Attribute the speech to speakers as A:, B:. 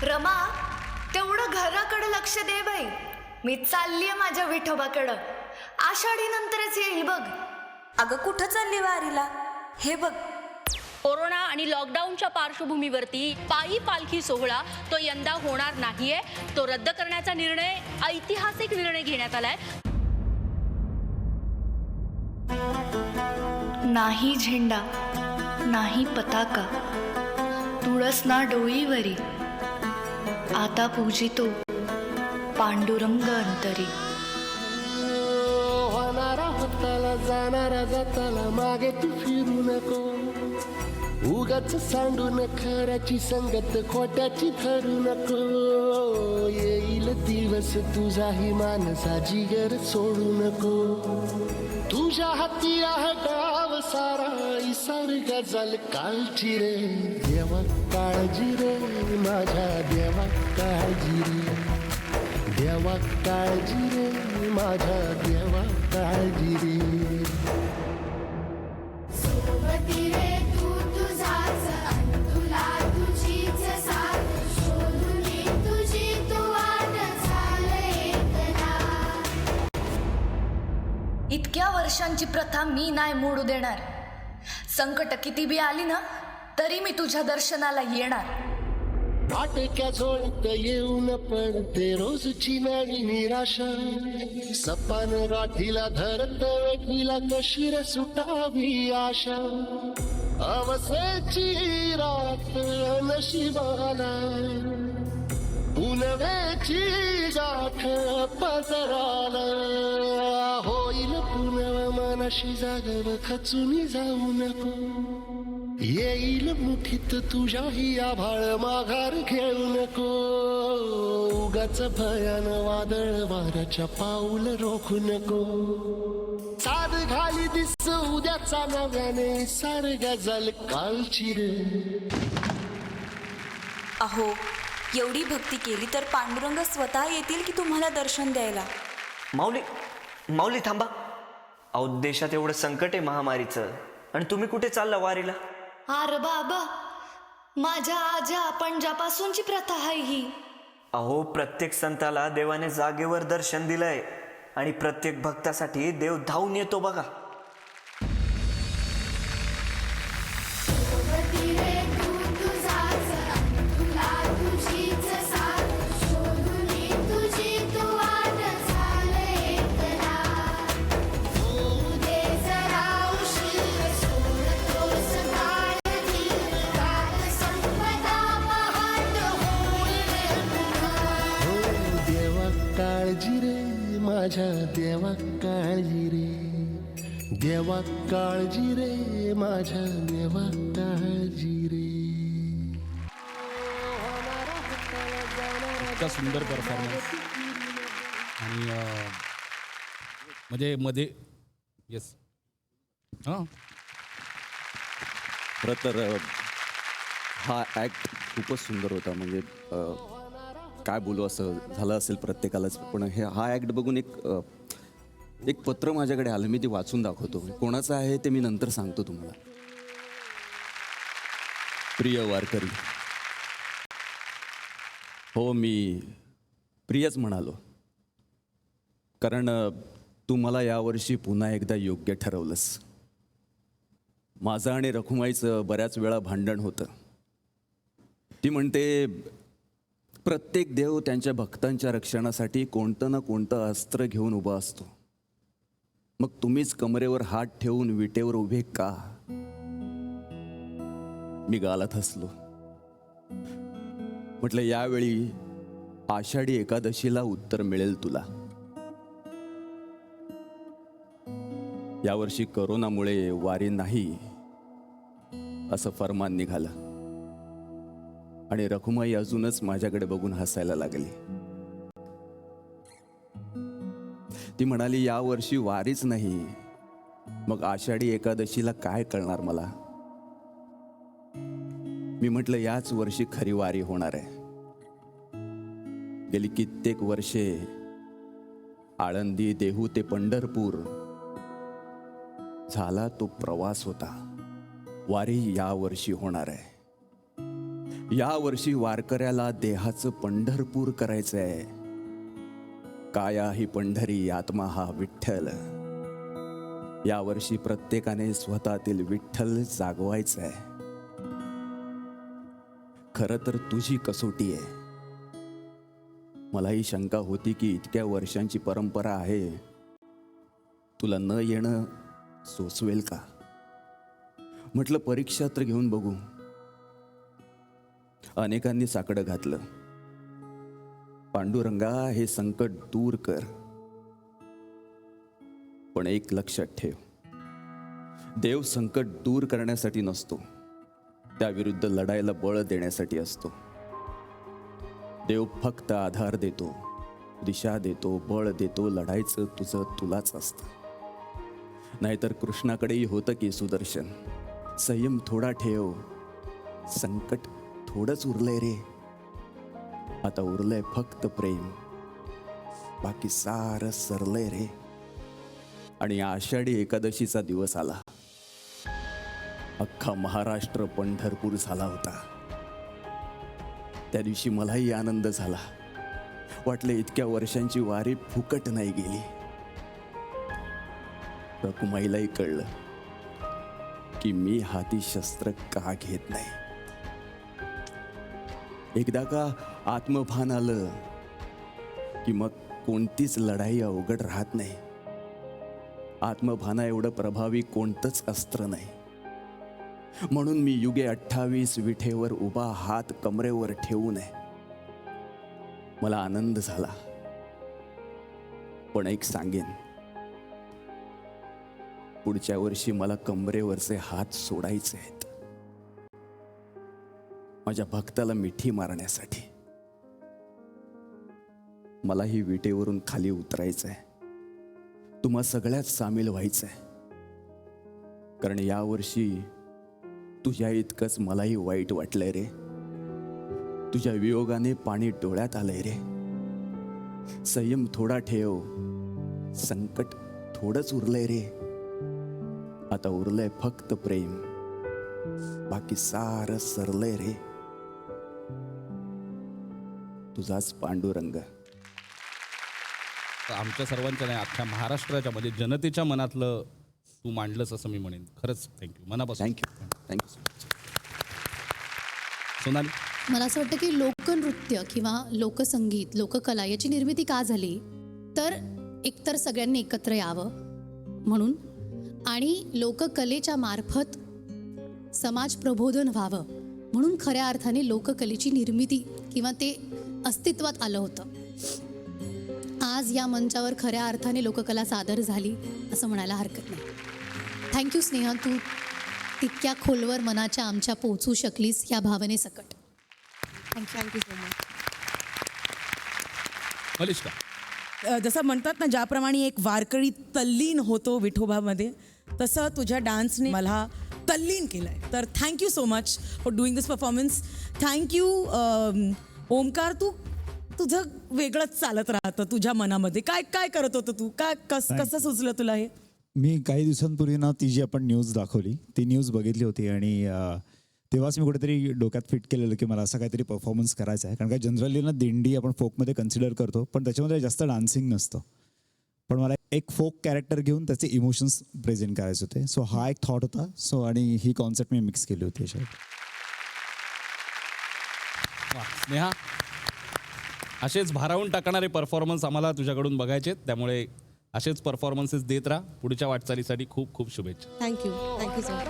A: रमा, तेवढं घराकडे लक्ष दे बाई. मी चाललीये माझ्या विठोबाकडं. आषाढी नंतरच येईल बघ.
B: अगं कुठं चालली वारीला? हे बघ,
C: कोरोना आणि लॉकडाऊनच्या पार्श्वभूमीवरती पायी पालखी सोहळा तो यंदा होणार नाहीये. तो रद्द करण्याचा निर्णय, ऐतिहासिक निर्णय घेण्यात आलाय.
A: नाही झेंडा, नाही पताका, तुळस ना डोईवरी. आता पूजितो पांडुरंग अंतरी.
D: होणारा होताला जाणारा जाताला मागे तू फिरू नको. उगाच सांडून खऱ्याची संगत खोट्याची धरू नको. येईल दिवस तुझाही मानसा जिगर सोडू नको. तुझ्या हाती आहे गाव सारा, इसार गजल कालची रे. देवा काळजी रे माझ्या देवा काळजी रे. देवा काळजी रे माझ्या देवा काळजी रे.
E: सोबती रे तू तुझाच आणि तुला तुझीच साथ. शोधून तुझी तू वाट झालं एकला.
A: इतक्या वर्षांची प्रथा मी नाही मोडू देणार. संकट किती बी आली ना तरी मी तुझ्या दर्शनाला येणार.
D: वाटक्या झोळीत येऊन पडते रोजची नवी निराशा. सपान गाठीला धरत वेठीला कशी रे सुटावी आशा. अवसेची रात नशिबाला उन्हवेची गाठ पदराला. होईल पुनव मनाशी जागव खचून जाऊ नको. येईल मुठीत तुझ्याही आभाळ माघार घेऊ नको. उगाच भयान वादळ वाऱ्याच्या पाऊल रोखू नको. साध घाली दिस उद्याचा नव्याने सार गजल कालची रे.
B: अहो एवढी भक्ती केली तर पांडुरंग स्वतः येतील की तुम्हाला दर्शन द्यायला?
F: माऊली थांबा. अहो देशात एवढं संकट आहे महामारीचं, आणि तुम्ही कुठे चालला वारीला?
A: अरे बाबा, माझ्या आजा पंजापासूनची प्रथा आहे ही.
F: अहो प्रत्येक संताला देवाने जागेवर दर्शन दिलंय, आणि प्रत्येक भक्तासाठी देव धावून येतो बघा.
E: सोबती रे तू तुझाच आणि तुला तुझीच साथ. शोधून तुझी तू वाट झालं एकला. होऊ दे जरा उशीर, सोडतोस काळजी. काल संपदा पहाट होईल रे पुन्हा.
D: हो देवा काळजी रे माझ्या देवा काळजी रे. देवा काळजी रे माझ्या देवा काळजी रे.
G: इतका सुंदर परफॉर्मन्स. आणि म्हणजे मध्ये येस हां
H: खरं तर हा ॲक्ट खूपच सुंदर होता. म्हणजे काय बोलू असं झालं असेल प्रत्येकालाच. पण हा ॲक्ट बघून एक पत्र माझ्याकडे आलं. मी ते वाचून दाखवतो. कोणाचं आहे ते मी नंतर सांगतो तुम्हाला. प्रिय वारकरी हो, मी प्रियच म्हणालो, कारण तू मला यावर्षी पुन्हा एकदा योग्य ठरवलंस. माझं आणि रखुमाईचं बऱ्याच वेळा भांडण होतं. ती म्हणते प्रत्येक देव त्यांच्या भक्तांच्या रक्षणासाठी कोणतं ना कोणतं अस्त्र घेऊन उभा असतो. मग तुम्हीच कमरेवर हात ठेवून विटेवर उभे का? मी गालात हसलो. म्हटलं यावेळी आषाढी एकादशीला उत्तर मिळेल तुला. यावर्षी करोनामुळे वारी नाही असं फरमान निघालं, आणि रखुमाई अजूनच माझ्याकडे बघून हसायला लागली. ती म्हणाली यावर्षी वारीच नाही, मग आषाढी एकादशीला काय कळणार मला? मी म्हटलं याच वर्षी खरी वारी होणार आहे. गेली कित्येक वर्षे आळंदी, देहू ते पंढरपूर झाला तो प्रवास होता. वारी या वर्षी होणार आहे. या वर्षी वारकऱ्याला देहाचं पंढरपूर करायचंय. काया ही पंढरी, आत्मा हा विठ्ठल. या वर्षी प्रत्येकाने स्वतःतील विठ्ठल जागवायचंय. खरं तर तुझी कसोटी आहे. मलाही शंका होती की इतक्या वर्षांची परंपरा आहे, तुला न येणं सोसवेल का. म्हटलं परीक्षा तर घेऊन बघू. अनेकांनी साकडं घातलं. पांडुरंगा, हे संकट दूर कर. पण एक लक्षात ठेव, देव संकट दूर करण्यासाठी नसतो, त्याविरुद्ध लढायला बळ देण्यासाठी असतो. देव फक्त आधार देतो, दिशा देतो, बळ देतो. लढायचं तुझं तुलाच असतं. नाहीतर कृष्णाकडेही होतं की सुदर्शन, संयम थोडा ठेव, संकट थोडंच उरलंय रे. आता उरलंय फक्त प्रेम, बाकी सारं सरलंय रे. आणि आषाढी एकादशीचा दिवस आला. अख्खा महाराष्ट्र पंढरपूर झाला होता. त्या दिवशी मलाही आनंद झाला. वाटलं इतक्या वर्षांची वारी फुकट नाही गेली. रखुमाईलाही कळलं की मी हाती शस्त्र का घेत नाही. एकदा का आत्मभान आलं की मग कोणतीच लढाई अवघड राहत नाही. आत्मभाना एवढं प्रभावी कोणतंच अस्त्र नाही. म्हणून मी युगे 28 विठेवर उभा, हात कमरेवर ठेवू नये. मला आनंद झाला. पण एक सांगेन, पुढच्या वर्षी मला कमरेवरचे हात सोडायचे आहेत, माझ्या भक्ताला मिठी मारण्यासाठी. मला ही विटेवरून खाली उतरायचंय, तुम्हा सगळ्यात सामील व्हायचंय. कारण यावर्षी तुझ्या इतकंच मलाही वाईट वाटलंय रे. तुझ्या वियोगाने पाणी डोळ्यात आलंय रे. संयम थोडा ठेव, संकट थोडंच उरलंय रे. आता उरलंय फक्त प्रेम, बाकी सारं सरलंय रे. तुझाच पांडुरंग.
G: आमच्या सर्वांच्या नाही, अख्ख्या महाराष्ट्राच्या म्हणजे जनतेच्या मनातलं तू मांडलंस असं मी म्हणेन. खरंच थँक्यू, मनापासून
H: thank you thank you so much.
G: Sonali,
I: मला असं वाटतं की लोकनृत्य किंवा लोकसंगीत, लोककला याची निर्मिती का झाली, तर एकतर सगळ्यांनी एकत्र यावं म्हणून, आणि लोककलेच्या मार्फत समाज प्रबोधन व्हावं म्हणून खऱ्या अर्थाने लोककलेची निर्मिती किंवा ते अस्तित्वात आलं होतं. आज या मंचावर खऱ्या अर्थाने लोककला सादर झाली असं म्हणायला हरकत नाही. थँक्यू स्नेहा, तू तितक्या खोलवर मनाच्या आमच्या पोहोचू शकलीस या भावनेसकट.
J: Thank you so much.
G: मलिष्का,
J: जसं म्हणतात ना, ज्याप्रमाणे एक वारकरी तल्लीन होतो विठोबामध्ये, तसं तुझ्या डान्सने मला तल्लीन केलं आहे. तर thank you so much for doing this performance. Thank you Omkar. तुझं वेगळंच चालत राहतं तुझ्या मनामध्ये. काय काय करत होतं तू? कसं सुचलं तुला हे?
K: मी काही दिवसांपूर्वी ना ती जी आपण न्यूज दाखवली ती न्यूज बघितली होती आणि तेव्हाच मी कुठेतरी डोक्यात फिट केलेलं की मला असं काहीतरी परफॉर्मन्स करायचा आहे. कारण का जनरली ना दिंडी आपण फोकमध्ये कन्सिडर करतो, पण त्याच्यामध्ये जास्त डान्सिंग नसतं. पण मला एक फोक कॅरेक्टर घेऊन त्याचे इमोशन्स प्रेझेंट करायचे होते. सो हा एक थॉट होता. सो आणि ही कॉन्सेप्ट मी मिक्स केली होती याच्यात.
G: स्नेहा, असेच भारावून टाकणारे परफॉर्मन्स आम्हाला तुझ्याकडून बघायचे, त्यामुळे असेच परफॉर्मन्सेस देत राहा. पुढच्या वाटचालीसाठी खूप खूप शुभेच्छा.
J: Thank you so much.